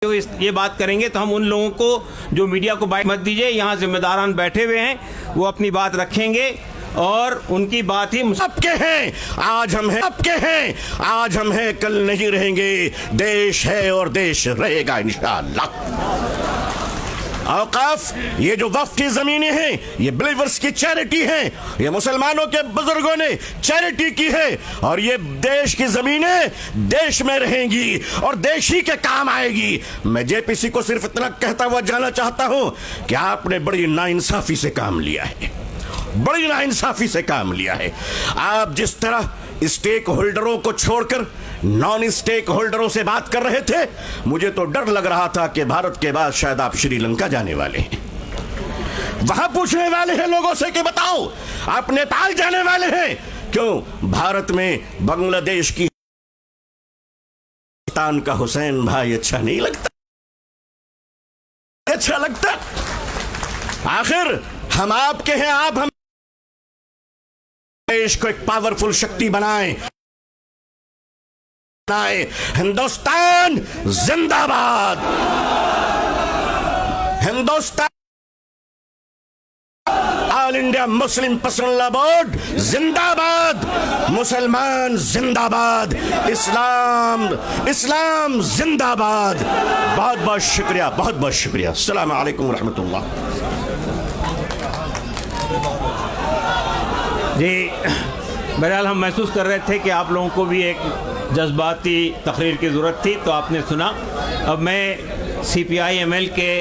ये बात करेंगे तो हम उन लोगों को जो मीडिया को बाइट मत दीजिए, यहाँ जिम्मेदारान बैठे हुए हैं, वो अपनी बात रखेंगे और उनकी बात ही आपके हैं। आज हम हैं, आपके हैं, आज हम हैं, कल नहीं रहेंगे। देश है और देश रहेगा इंशाअल्लाह। औकाफ, ये जो वक्फ की जमीनें हैं, ये बिलीवर्स की चैरिटी हैं, ये मुसलमानों के बुजुर्गों ने चैरिटी की है और ये देश की जमीनें देश में रहेंगी और देश ही के काम आएगी। मैं जेपीसी को सिर्फ इतना कहता हुआ जाना चाहता हूं कि आपने बड़ी नाइंसाफी से काम लिया है, बड़ी नाइंसाफी से काम लिया है। आप जिस तरह स्टेक होल्डरों को छोड़कर नॉन स्टेक होल्डरों से बात कर रहे थे, मुझे तो डर लग रहा था कि भारत के बाद शायद आप श्रीलंका जाने वाले हैं। वहां पूछने वाले हैं लोगों से कि बताओ आप नेपाल जाने वाले हैं क्यों? भारत में बांग्लादेश की पाकिस्तान का हुसैन भाई अच्छा नहीं लगता? अच्छा लगता? आखिर हम आपके हैं, आप हम देश को एक पावरफुल शक्ति बनाएं। हिंदुस्तान जिंदाबाद, Hindustan, all India Muslim personal law board जिंदाबाद, मुसलमान जिंदाबाद, इस्लाम, इस्लाम जिंदाबाद। बहुत बहुत शुक्रिया, बहुत बहुत शुक्रिया। अस्सलाम वालेकुम रहमतुल्लाह। जी, बहरहाल हम महसूस कर रहे थे कि आप लोगों को भी एक जज्बाती तकरीर की ज़रूरत थी, तो आपने सुना। अब मैं CPI ML के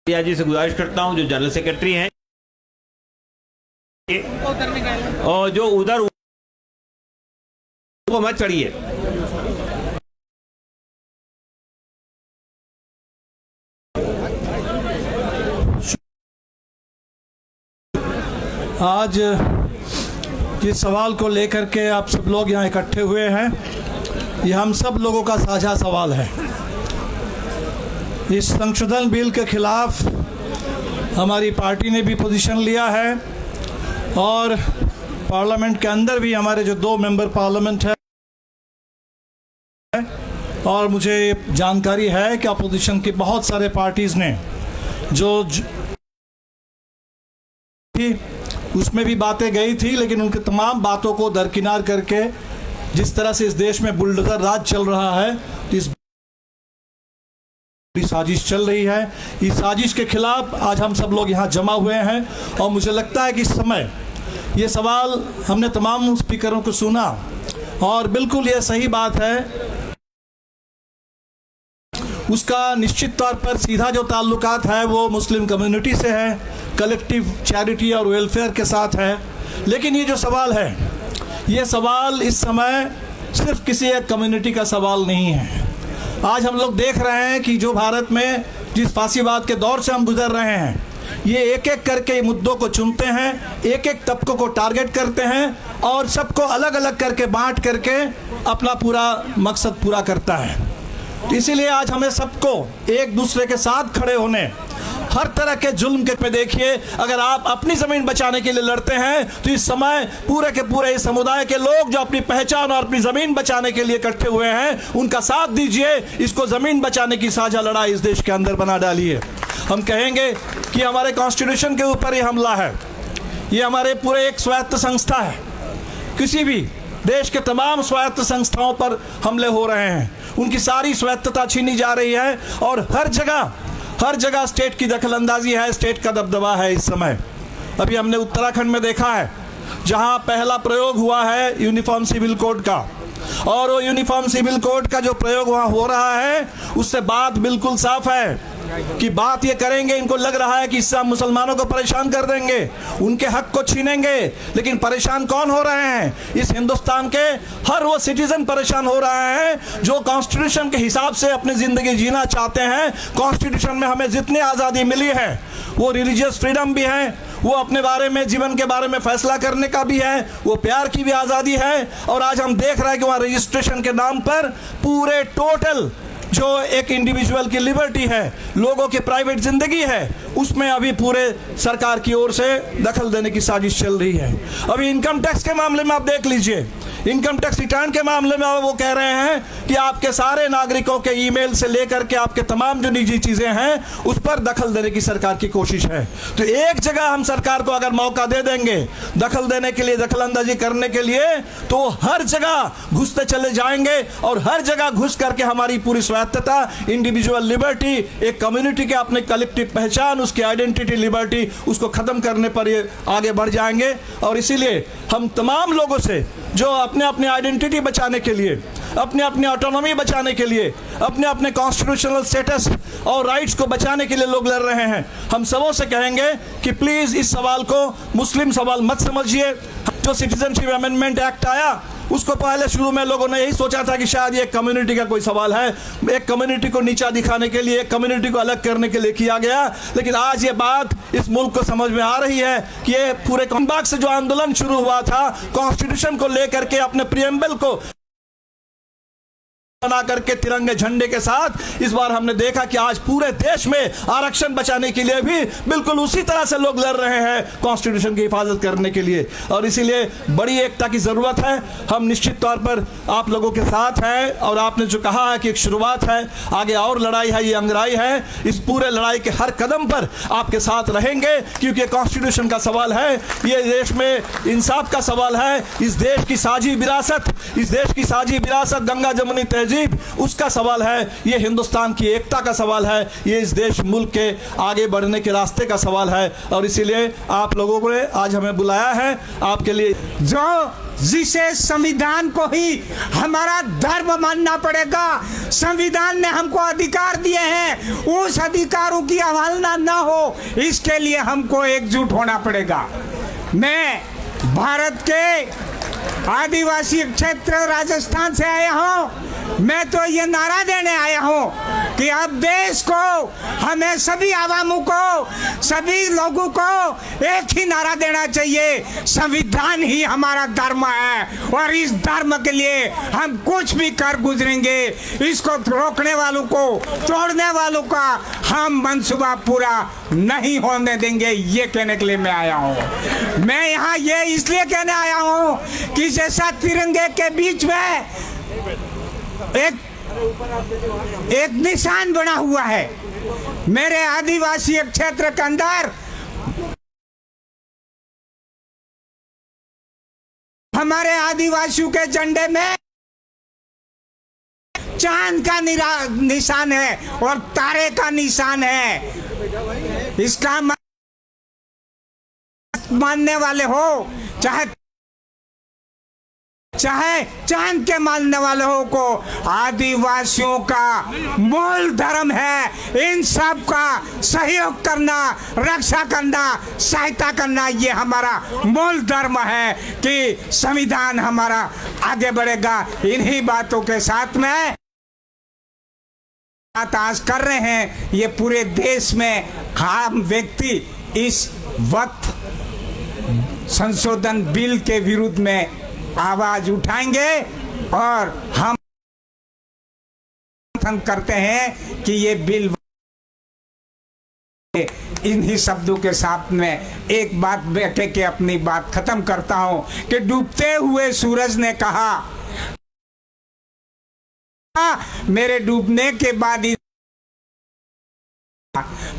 जी से गुजारिश करता हूं, जो जनरल सेक्रेटरी हैं और जो उधर वो मत चढ़िए। आज जिस सवाल को लेकर के आप सब लोग यहाँ इकट्ठे हुए हैं, ये हम सब लोगों का साझा सवाल है। इस संशोधन बिल के खिलाफ हमारी पार्टी ने भी पोजीशन लिया है और पार्लियामेंट के अंदर भी हमारे जो 2 मेंबर पार्लियामेंट है और मुझे जानकारी है कि अपोजिशन की बहुत सारे पार्टीज़ ने जो उसमें भी बातें गई थी, लेकिन उनकी तमाम बातों को दरकिनार करके जिस तरह से इस देश में बुलडोजर राज चल रहा है, तो इस साजिश चल रही है। इस साजिश के खिलाफ आज हम सब लोग यहाँ जमा हुए हैं और मुझे लगता है कि इस समय ये सवाल हमने तमाम स्पीकरों को सुना और बिल्कुल ये सही बात है, उसका निश्चित तौर पर सीधा जो ताल्लुकात है वो मुस्लिम कम्युनिटी से है, कलेक्टिव चैरिटी और वेलफेयर के साथ है। लेकिन ये जो सवाल है, ये सवाल इस समय सिर्फ किसी एक कम्युनिटी का सवाल नहीं है। आज हम लोग देख रहे हैं कि जो भारत में जिस फासीवाद के दौर से हम गुजर रहे हैं, ये एक एक करके मुद्दों को चुनते हैं, एक एक तबकों को टारगेट करते हैं और सबको अलग अलग करके बांट करके अपना पूरा मकसद पूरा करता है। तो इसीलिए आज हमें सबको एक दूसरे के साथ खड़े होने, हर तरह के जुल्म के पे देखिए, अगर आप अपनी ज़मीन बचाने के लिए लड़ते हैं तो इस समय पूरे के पूरे इस समुदाय के लोग जो अपनी पहचान और अपनी ज़मीन बचाने के लिए इकट्ठे हुए हैं, उनका साथ दीजिए। इसको ज़मीन बचाने की साझा लड़ाई इस देश के अंदर बना डालिए। हम कहेंगे कि हमारे कॉन्स्टिट्यूशन के ऊपर ये हमला है, ये हमारे पूरे एक स्वायत्त संस्था है, किसी भी देश के तमाम स्वायत्त संस्थाओं पर हमले हो रहे हैं, उनकी सारी स्वायत्तता छीनी जा रही है और हर जगह स्टेट की दखलंदाजी है, स्टेट का दबदबा है इस समय। अभी हमने उत्तराखंड में देखा है जहां पहला प्रयोग हुआ है यूनिफॉर्म सिविल कोड का, और वो यूनिफॉर्म सिविल कोड का जो प्रयोग वहां हो रहा है, उससे बात बिल्कुल साफ है कि बात ये करेंगे, इनको लग रहा है कि इससे हम मुसलमानों को परेशान कर देंगे, उनके हक को छीनेंगे। लेकिन परेशान कौन हो रहे हैं? इस हिंदुस्तान के हर वो सिटीजन परेशान हो रहे हैं जो कॉन्स्टिट्यूशन के हिसाब से अपनी ज़िंदगी जीना चाहते हैं। कॉन्स्टिट्यूशन में हमें जितनी आज़ादी मिली है, वो रिलीजियस फ्रीडम भी है, वो अपने बारे में, जीवन के बारे में फैसला करने का भी है, वो प्यार की भी आज़ादी है। और आज हम देख रहे हैं कि वहाँ रजिस्ट्रेशन के नाम पर पूरे टोटल जो एक इंडिविजुअल की लिबर्टी है, लोगों की प्राइवेट ज़िंदगी है, उसमें अभी पूरे सरकार की ओर से दखल देने की साजिश चल रही है। अभी इनकम टैक्स के मामले में आप देख लीजिए, इनकम टैक्स रिटर्न के मामले में वो कह रहे हैं कि आपके सारे नागरिकों के ईमेल से लेकर के आपके तमाम जो निजी चीजें हैं उस पर दखल देने की सरकार की कोशिश है। तो एक जगह हम सरकार को अगर मौका दे देंगे दखल देने के लिए, दखल अंदाजी करने के लिए, तो हर जगह घुसते चले जाएंगे और हर जगह घुस करके हमारी पूरी स्वायत्तता, इंडिविजुअल लिबर्टी, एक कम्युनिटी के अपने कलेक्टिव पहचान, उसकी आइडेंटिटी लिबर्टी, उसको खत्म करने पर ये आगे बढ़ जाएंगे। और इसीलिए हम तमाम लोगों से जो अपने अपने आइडेंटिटी बचाने के लिए, अपने अपने ऑटोनॉमी बचाने के लिए, अपने अपने कॉन्स्टिट्यूशनल स्टेटस और राइट्स को बचाने के लिए लोग लड़ रहे हैं, हम सबों से कहेंगे कि प्लीज इस सवाल को मुस्लिम सवाल मत समझिए। जो सिटीजनशिप अमेंडमेंट एक्ट आया उसको पहले शुरू में लोगों ने यही सोचा था कि शायद ये कम्युनिटी का कोई सवाल है, एक कम्युनिटी को नीचा दिखाने के लिए, एक कम्युनिटी को अलग करने के लिए किया गया। लेकिन आज ये बात इस मुल्क को समझ में आ रही है कि ये पूरे कॉम्बाग से जो आंदोलन शुरू हुआ था कॉन्स्टिट्यूशन को लेकर के, अपने प्रियम्बल को बना करके तिरंगे झंडे के साथ, इस बार हमने देखा कि आज पूरे देश में आरक्षण बचाने के लिए भी बिल्कुल उसी तरह से लोग लड़ रहे हैं कॉन्स्टिट्यूशन की हिफाजत करने के लिए। और इसीलिए बड़ी एकता की जरूरत है। हम निश्चित तौर पर आप लोगों के साथ हैं और आपने जो कहा है कि एक शुरुआत है, आगे और लड़ाई है, ये अंगराई है। इस पूरे लड़ाई के हर कदम पर आपके साथ रहेंगे क्योंकि कॉन्स्टिट्यूशन का सवाल है, ये देश में इंसाफ का सवाल है, इस देश की साझी विरासत, इस देश की साझी विरासत गंगा जमुनी तहजीब, उसका सवाल है, ये हिंदुस्तान की एकता का सवाल है, ये इस देश मुल्क के आगे बढ़ने के रास्ते का सवाल है। और इसीलिए आप लोगों ने आज हमें बुलाया है आपके लिए, जिसे संविधान को ही हमारा धर्म मानना पड़ेगा। संविधान ने हमको अधिकार दिए हैं, उस अधिकारों की अवहेलना न हो, इसके लिए हमको एकजुट होना पड़ेगा। मैं भारत के आदिवासी क्षेत्र राजस्थान से आया हूँ। मैं तो ये नारा देने आया हूँ कि अब देश को, हमें सभी आवामों को, सभी लोगों को एक ही नारा देना चाहिए, संविधान ही हमारा धर्म है और इस धर्म के लिए हम कुछ भी कर गुजरेंगे। इसको रोकने वालों को, तोड़ने वालों का हम मंसूबा पूरा नहीं होने देंगे, ये कहने के लिए मैं आया हूँ। मैं यहाँ ये इसलिए कहने आया हूँ कि जैसा तिरंगे के बीच में एक निशान बना हुआ है, मेरे आदिवासी क्षेत्र के अंदर हमारे आदिवासियों के झंडे में चांद का निशान है और तारे का निशान है। इसका मानने वाले हो, चाहे चांद के मानने वाले हो को, आदिवासियों का मूल धर्म है इन सब का सहयोग करना, रक्षा करना, सहायता करना। ये हमारा मूल धर्म है कि संविधान हमारा आगे बढ़ेगा। इन्हीं बातों के साथ में बात आज कर रहे हैं, ये पूरे देश में हम व्यक्ति इस वक्त संशोधन बिल के विरुद्ध में आवाज उठाएंगे और हम करते हैं कि ये बिल। इन्हीं शब्दों के साथ में एक बात कह के अपनी बात खत्म करता हूं कि डूबते हुए सूरज ने कहा, मेरे डूबने के बाद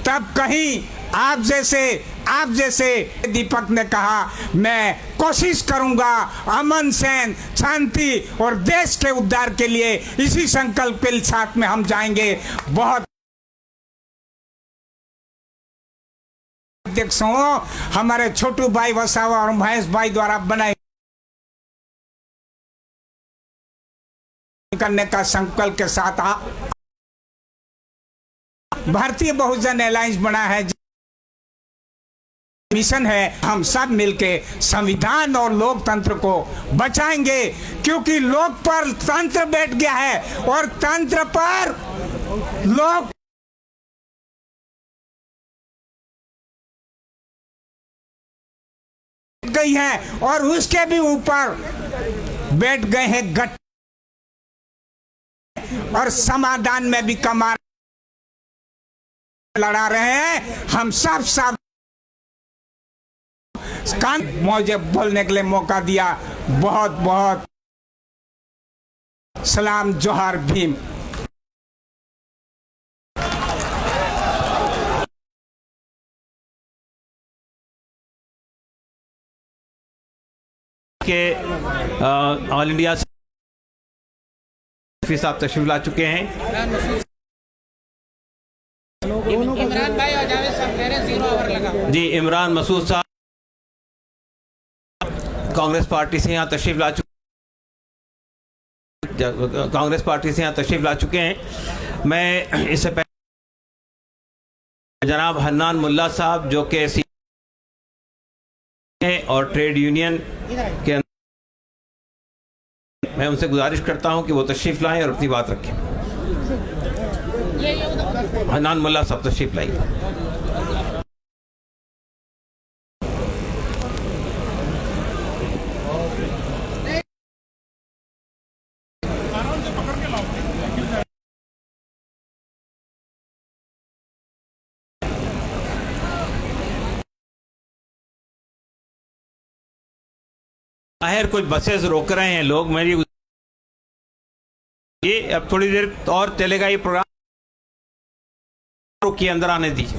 तब कहीं आप जैसे दीपक ने कहा, मैं कोशिश करूंगा अमन, सैन, शांति और देश के उद्धार के लिए। इसी संकल्प के साथ में हम जाएंगे। बहुत अध्यक्षों, हमारे छोटू भाई वसावा और महेश भाई द्वारा बनाए करने का संकल्प के साथ भारतीय बहुजन अलायंस बना है, मिशन है। हम सब मिलके संविधान और लोकतंत्र को बचाएंगे क्योंकि लोक पर तंत्र बैठ गया है और तंत्र पर लोग गई है और उसके भी ऊपर बैठ गए हैं गट और समाधान में भी कमा लड़ा रहे हैं। हम सब मुझे बोलने के लिए मौका दिया, बहुत बहुत सलाम, जोहार भीम। के ऑल इंडिया साहब तशरीफ ला चुके हैं। इमरान भाई और जावेद साहब कह रहे हैं 0 ओवर लगा। जी, इमरान मसूद साहब कांग्रेस पार्टी से यहाँ तशरीफ ला चुके हैं। मैं इससे पहले जनाब हन्नान मुल्ला साहब जो कि और ट्रेड यूनियन के अंदर, मैं उनसे गुजारिश करता हूं कि वो तशरीफ लाएं और अपनी बात रखें। हन्नान मुल्ला साहब तशरीफ लाइए। बाहर कुछ बसेस रोक रहे हैं लोग, मेरी ये अब थोड़ी देर और चलेगा ये प्रोग्राम, रोकिए, अंदर आने दीजिए।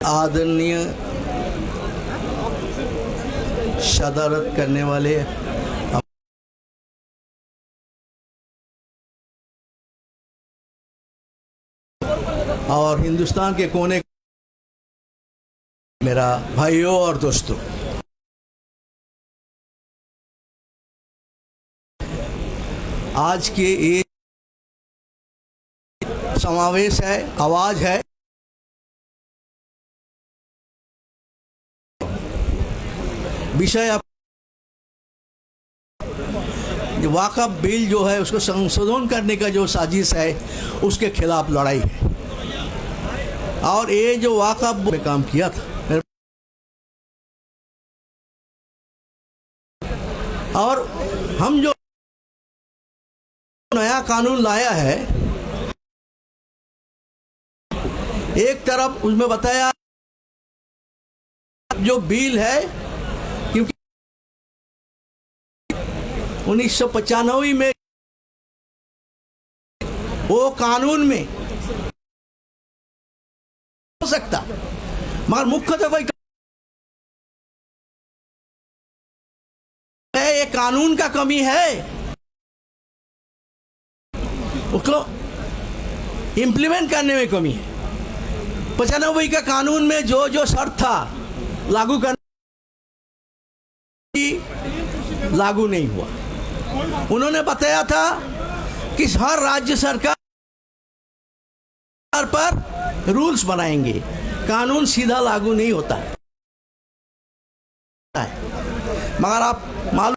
आदरणीय शदारत करने वाले और हिंदुस्तान के कोने, मेरा भाइयों और दोस्तों, आज के ये समावेश है, आवाज है, विषय वाकफ बिल जो है उसको संशोधन करने का जो साजिश है उसके खिलाफ लड़ाई है। और ये जो वाकफ में काम किया था और हम जो नया कानून लाया है, एक तरफ उसमें बताया जो बिल है, क्योंकि 1995 में वो कानून में हो सकता, मगर मुख्य तो कोई है, ये कानून का कमी है, उसको इंप्लीमेंट करने में कमी है। 95 का कानून में जो जो शर्त था लागू करने लागू नहीं हुआ। उन्होंने बताया था कि हर राज्य सरकार पर रूल्स बनाएंगे, कानून सीधा लागू नहीं होता है। मगर आप मालूम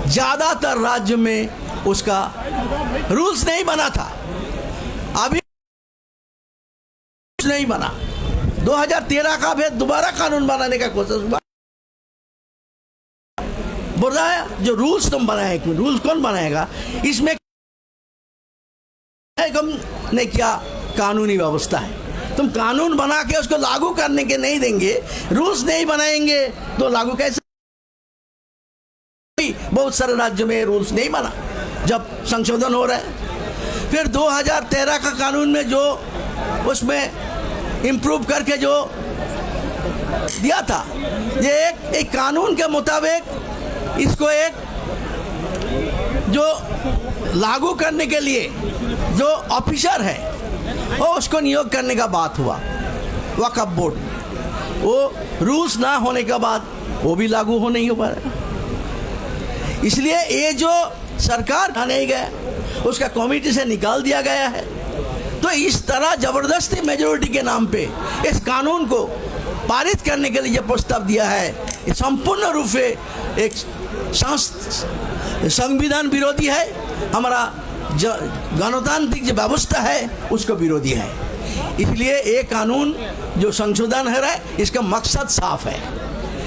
ज्यादातर राज्य में उसका रूल्स नहीं बना था, अभी नहीं बना। 2013 का फिर दोबारा कानून बनाने का कोशिश हुआ, बोला जो रूल्स तुम बनाए, रूल्स कौन बनाएगा, इसमें ने क्या कानूनी व्यवस्था है, तुम कानून बना के उसको लागू करने के नहीं देंगे, रूल्स नहीं बनाएंगे तो लागू कैसे। बहुत सारे राज्यों में रूल्स नहीं बना जब संशोधन हो रहा है। फिर 2013 का कानून में जो उसमें इम्प्रूव करके जो दिया था, ये एक कानून के मुताबिक इसको एक जो लागू करने के लिए जो ऑफिसर है वो उसको नियोग करने का बात हुआ वक्फ बोर्ड में। वो रूल्स ना होने के बाद वो भी लागू हो नहीं हो पा रहा, इसलिए ये जो सरकार का नहीं गया उसका कमेटी से निकाल दिया गया है। तो इस तरह जबरदस्ती मेजोरिटी के नाम पे इस कानून को पारित करने के लिए जो प्रस्ताव दिया है, ये संपूर्ण रूप से एक संविधान विरोधी है, हमारा जो गणतांत्रिक जो व्यवस्था है उसको विरोधी है। इसलिए ये कानून जो संशोधन है इसका मकसद साफ है,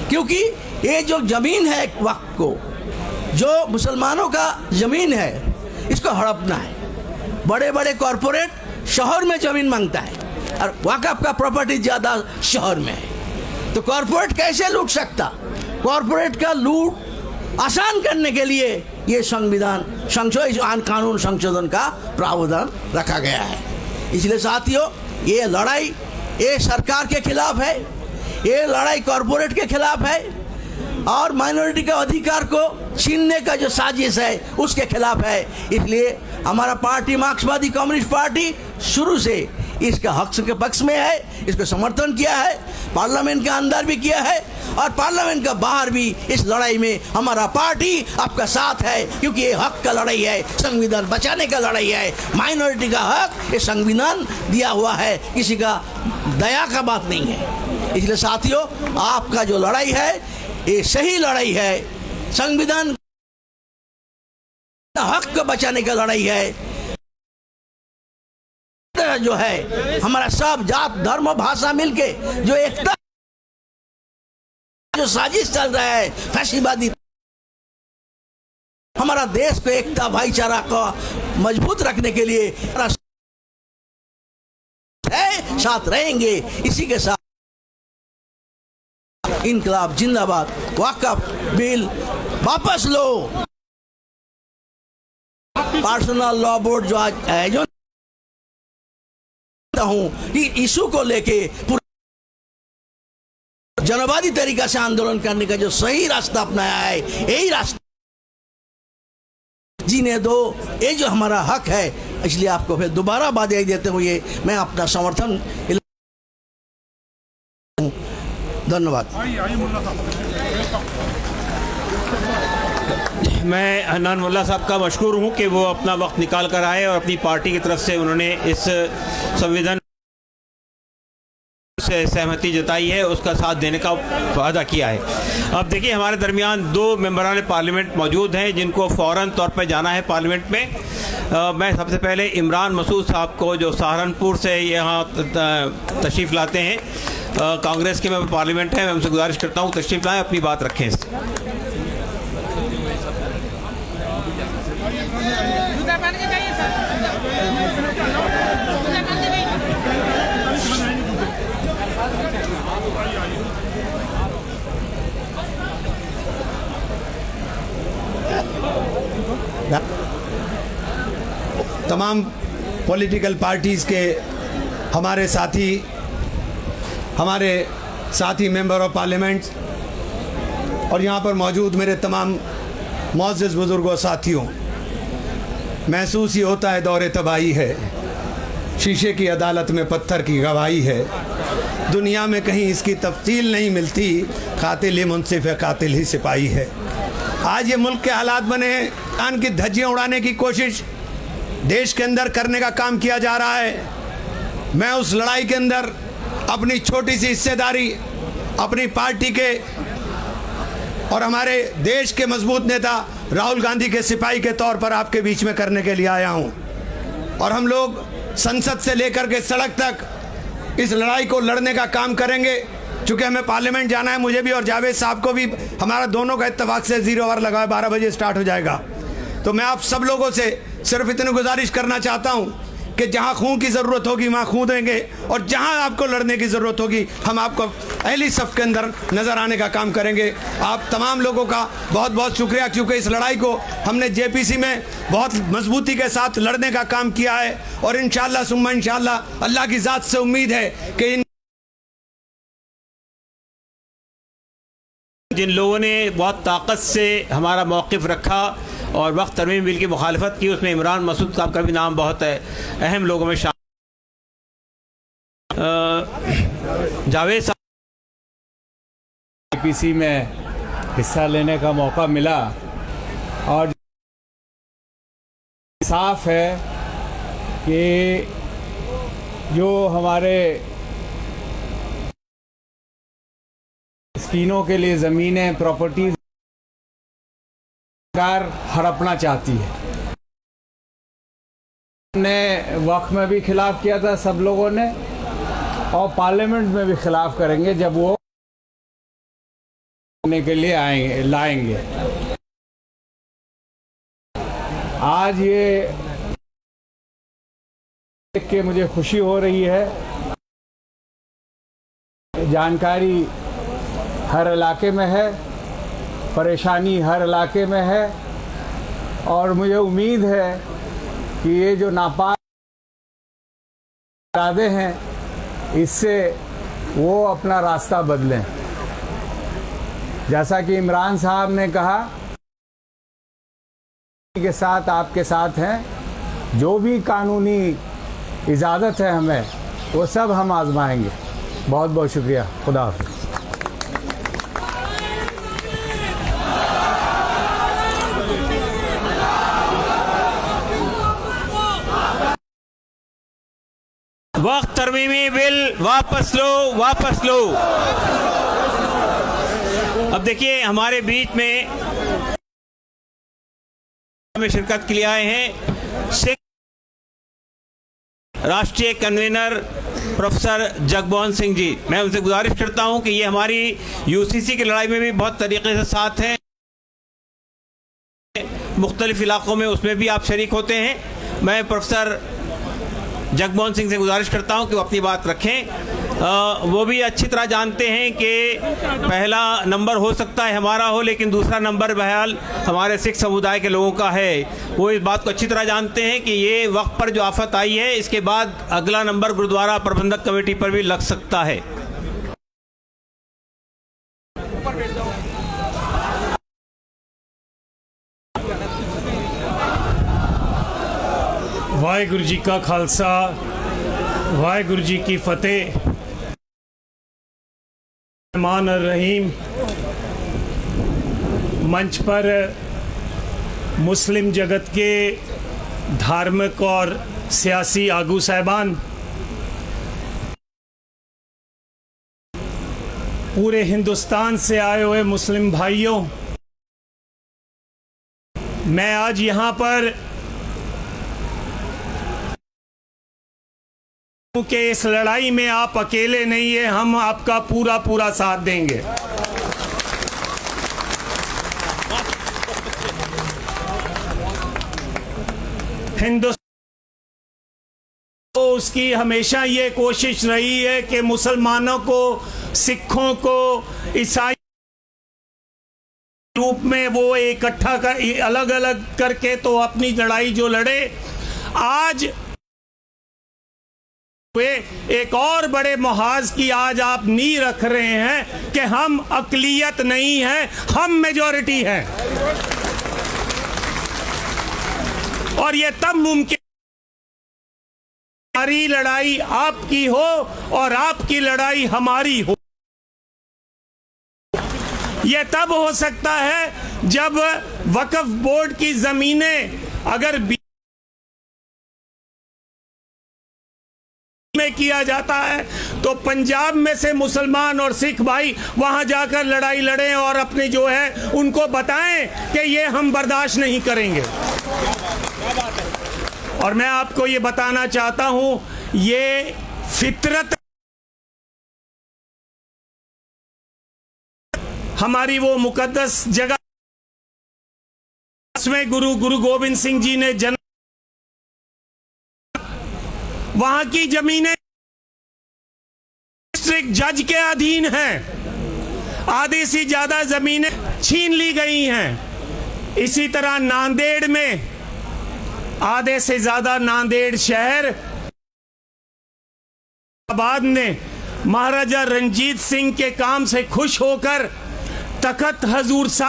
क्योंकि ये जो ज़मीन है वक्फ को, जो मुसलमानों का ज़मीन है, इसको हड़पना है। बड़े बड़े कॉरपोरेट शहर में ज़मीन मांगता है और वक्फ का प्रॉपर्टी ज़्यादा शहर में है, तो कॉरपोरेट कैसे लूट सकता? कॉरपोरेट का लूट आसान करने के लिए ये संविधान संशोधन, कानून संशोधन का प्रावधान रखा गया है। इसलिए साथियों, ये लड़ाई ये सरकार के खिलाफ है, ये लड़ाई कॉरपोरेट के खिलाफ है, और माइनॉरिटी का अधिकार को छीनने का जो साजिश है उसके खिलाफ है। इसलिए हमारा पार्टी मार्क्सवादी कम्युनिस्ट पार्टी शुरू से इसका हक के पक्ष में है, इसको समर्थन किया है, पार्लियामेंट के अंदर भी किया है और पार्लियामेंट के बाहर भी। इस लड़ाई में हमारा पार्टी आपका साथ है, क्योंकि ये हक का लड़ाई है, संविधान बचाने का लड़ाई है। माइनॉरिटी का हक ये संविधान दिया हुआ है, किसी का दया का बात नहीं है। इसलिए साथियों, आपका जो लड़ाई है ये सही लड़ाई है, संविधान हक को बचाने का लड़ाई है। जो है हमारा सब जात धर्म भाषा मिलके जो एकता, जो साजिश चल रहा है फैसिबादी, हमारा देश को एकता भाईचारा को मजबूत रखने के लिए है, साथ रहेंगे। इसी के साथ इनकलाब जिंदाबाद, वक्फ बिल वापस लो, पर्सनल लॉ बोर्ड जो आज है, जो हूं कि इशू को लेके जनवादी तरीका से आंदोलन करने का जो सही रास्ता अपनाया है, यही रास्ता जीने दो, ये जो हमारा हक है। इसलिए आपको फिर दोबारा बधाई देते हुए मैं अपना समर्थन, धन्यवाद। मैं हन्नान मुल्ला साहब का मशकूर हूँ कि वो अपना वक्त निकाल कर आए और अपनी पार्टी की तरफ से उन्होंने इस संविधान से सहमति जताई है, उसका साथ देने का वादा किया है। अब देखिए, हमारे दरमियान दो मेंबरान पार्लियामेंट मौजूद हैं जिनको फ़ौरन तौर पर जाना है पार्लियामेंट में। मैं सबसे पहले इमरान मसूद साहब को, जो सहारनपुर से यहाँ तशरीफ़ लाते हैं, कांग्रेस के मेंबर पार्लियामेंट हैं, मैं उनसे गुजारिश करता हूँ तशरीफ़ लाएँ, अपनी बात रखें। तमाम पॉलिटिकल पार्टीज़ के हमारे साथी मेंबर ऑफ पार्लियामेंट और यहाँ पर मौजूद मेरे तमाम मुअज़्ज़िज़ बुज़ुर्गों साथियों, महसूस ही होता है दौरे तबाही है, शीशे की अदालत में पत्थर की गवाही है, दुनिया में कहीं इसकी तफसील नहीं मिलती, कातिल ही मुंसिफ है, कातिल ही सिपाही है। आज ये मुल्क के हालात बने हैं, कान की धज्जियाँ उड़ाने की कोशिश देश के अंदर करने का काम किया जा रहा है। मैं उस लड़ाई के अंदर अपनी छोटी सी हिस्सेदारी अपनी पार्टी के और हमारे देश के मजबूत नेता राहुल गांधी के सिपाही के तौर पर आपके बीच में करने के लिए आया हूं। और हम लोग संसद से लेकर के सड़क तक इस लड़ाई को लड़ने का काम करेंगे। चूँकि हमें पार्लियामेंट जाना है, मुझे भी और जावेद साहब को भी, हमारा दोनों का इत्तेफाक से 0 आवर लगा है, 12 बजे स्टार्ट हो जाएगा। तो मैं आप सब लोगों से सिर्फ इतनी गुजारिश करना चाहता हूं कि जहां खून की ज़रूरत होगी वहां खून देंगे, और जहां आपको लड़ने की ज़रूरत होगी हम आपको अहली सफ़ के अंदर नज़र आने का काम करेंगे। आप तमाम लोगों का बहुत बहुत शुक्रिया, क्योंकि इस लड़ाई को हमने जेपीसी में बहुत मजबूती के साथ लड़ने का काम किया है, और इंशाअल्लाह सुम्मा इंशाअल्लाह अल्लाह की ज़ात से उम्मीद है कि जिन लोगों ने बहुत ताकत से हमारा मौक़िफ़ रखा और वक्त तरमीम बिल की मुखालफत की, उसमें इमरान मसूद साहब का भी नाम बहुत अहम लोगों में शामिल। जावेद साहब जेपीसी में हिस्सा लेने का मौका मिला, और साफ है कि जो हमारे स्कीनों के लिए ज़मीनें, प्रॉपर्टीज सरकार हड़पना चाहती है। ने वक्त में भी खिलाफ किया था सब लोगों ने, और पार्लियामेंट में भी खिलाफ करेंगे जब वो करने के लिए लाएंगे। आज ये देख के मुझे खुशी हो रही है। जानकारी हर इलाके में है, परेशानी हर इलाके में है, और मुझे उम्मीद है कि ये जो नापाक इरादे हैं इससे वो अपना रास्ता बदलें। जैसा कि इमरान साहब ने कहा के साथ आपके साथ हैं, जो भी कानूनी इजाज़त है हमें वो सब हम आजमाएंगे। बहुत बहुत शुक्रिया। खुदा हाफ़िज़। वक्त तरमीमी बिल वापस लो, वापस लो। अब देखिए हमारे बीच में शिरकत के लिए आए हैं सिख राष्ट्रीय कन्वीनर प्रोफेसर जगमोहन सिंह जी। मैं उनसे गुजारिश करता हूं कि ये हमारी यूसीसी की लड़ाई में भी बहुत तरीके से साथ हैं, मुख्तलिफ इलाकों में उसमें भी आप शरीक होते हैं। मैं प्रोफेसर जगमोहन सिंह से गुजारिश करता हूं कि वो अपनी बात रखें। वो भी अच्छी तरह जानते हैं कि पहला नंबर हो सकता है हमारा हो, लेकिन दूसरा नंबर बहरहाल हमारे सिख समुदाय के लोगों का है। वो इस बात को अच्छी तरह जानते हैं कि ये वक्त पर जो आफत आई है इसके बाद अगला नंबर गुरुद्वारा प्रबंधक कमेटी पर भी लग सकता है। वाहिगुरु जी का खालसा, वाहिगुरु जी की फतेह। रहमान रहीम। मंच पर मुस्लिम जगत के धार्मिक और सियासी आगू साहबान, पूरे हिंदुस्तान से आए हुए मुस्लिम भाइयों, मैं आज यहाँ पर कि इस लड़ाई में आप अकेले नहीं है, हम आपका पूरा पूरा साथ देंगे। हिंदुस्तान तो उसकी हमेशा ये कोशिश रही है कि मुसलमानों को, सिखों को, ईसाई रूप में वो इकट्ठा कर, अलग अलग करके तो अपनी लड़ाई जो लड़े, आज वे एक और बड़े मुहाज की आज आप नींव रख रहे हैं कि हम अकलियत नहीं है, हम मेजॉरिटी हैं। और ये तब मुमकिन हमारी लड़ाई आपकी हो और आपकी लड़ाई हमारी हो। ये तब हो सकता है जब वक्फ बोर्ड की जमीनें अगर में किया जाता है तो पंजाब में से मुसलमान और सिख भाई वहां जाकर लड़ाई लड़ें और अपने जो है उनको बताएं कि ये हम बर्दाश्त नहीं करेंगे। और मैं आपको ये बताना चाहता हूं, ये फितरत हमारी वो मुकद्दस जगह में गुरु गोविंद सिंह जी ने जन्म, वहां की जमीनें डिस्ट्रिक्ट जज के अधीन हैं, आधे से ज्यादा जमीनें छीन ली गई हैं। इसी तरह नांदेड़ में आधे से ज्यादा नांदेड़ शहर आबाद ने महाराजा रंजीत सिंह के काम से खुश होकर तखत हजूर साहब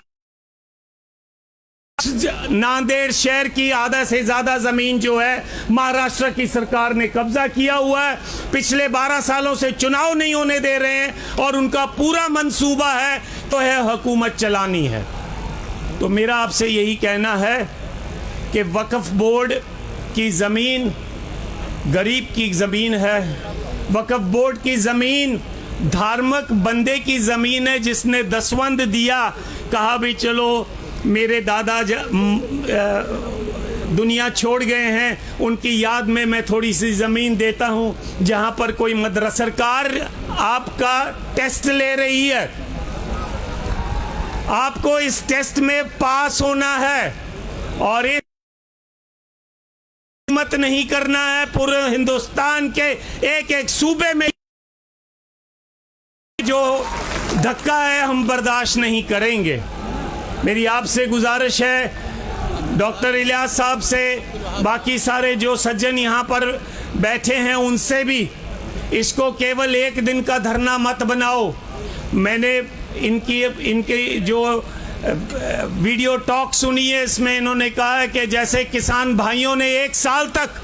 नांदेड़ शहर की आधा से ज्यादा जमीन जो है महाराष्ट्र की सरकार ने कब्जा किया हुआ है। पिछले 12 सालों से चुनाव नहीं होने दे रहे हैं और उनका पूरा मंसूबा है तो है हुकूमत चलानी है। तो मेरा आपसे यही कहना है कि वक्फ बोर्ड की ज़मीन गरीब की ज़मीन है। वक्फ बोर्ड की ज़मीन धार्मिक बंदे की ज़मीन है जिसने दसवंध दिया, कहा भी चलो मेरे दादा दुनिया छोड़ गए हैं, उनकी याद में मैं थोड़ी सी ज़मीन देता हूं, जहां पर कोई मदरसा सरकार आपका टेस्ट ले रही है, आपको इस टेस्ट में पास होना है और इस मत नहीं करना है। पूरे हिंदुस्तान के एक एक सूबे में जो धक्का है हम बर्दाश्त नहीं करेंगे। मेरी आपसे गुजारिश है, डॉक्टर इलियास साहब से, बाकी सारे जो सज्जन यहाँ पर बैठे हैं उनसे भी, इसको केवल एक दिन का धरना मत बनाओ। मैंने इनकी जो वीडियो टॉक सुनी है, इसमें इन्होंने कहा है कि जैसे किसान भाइयों ने 1 साल तक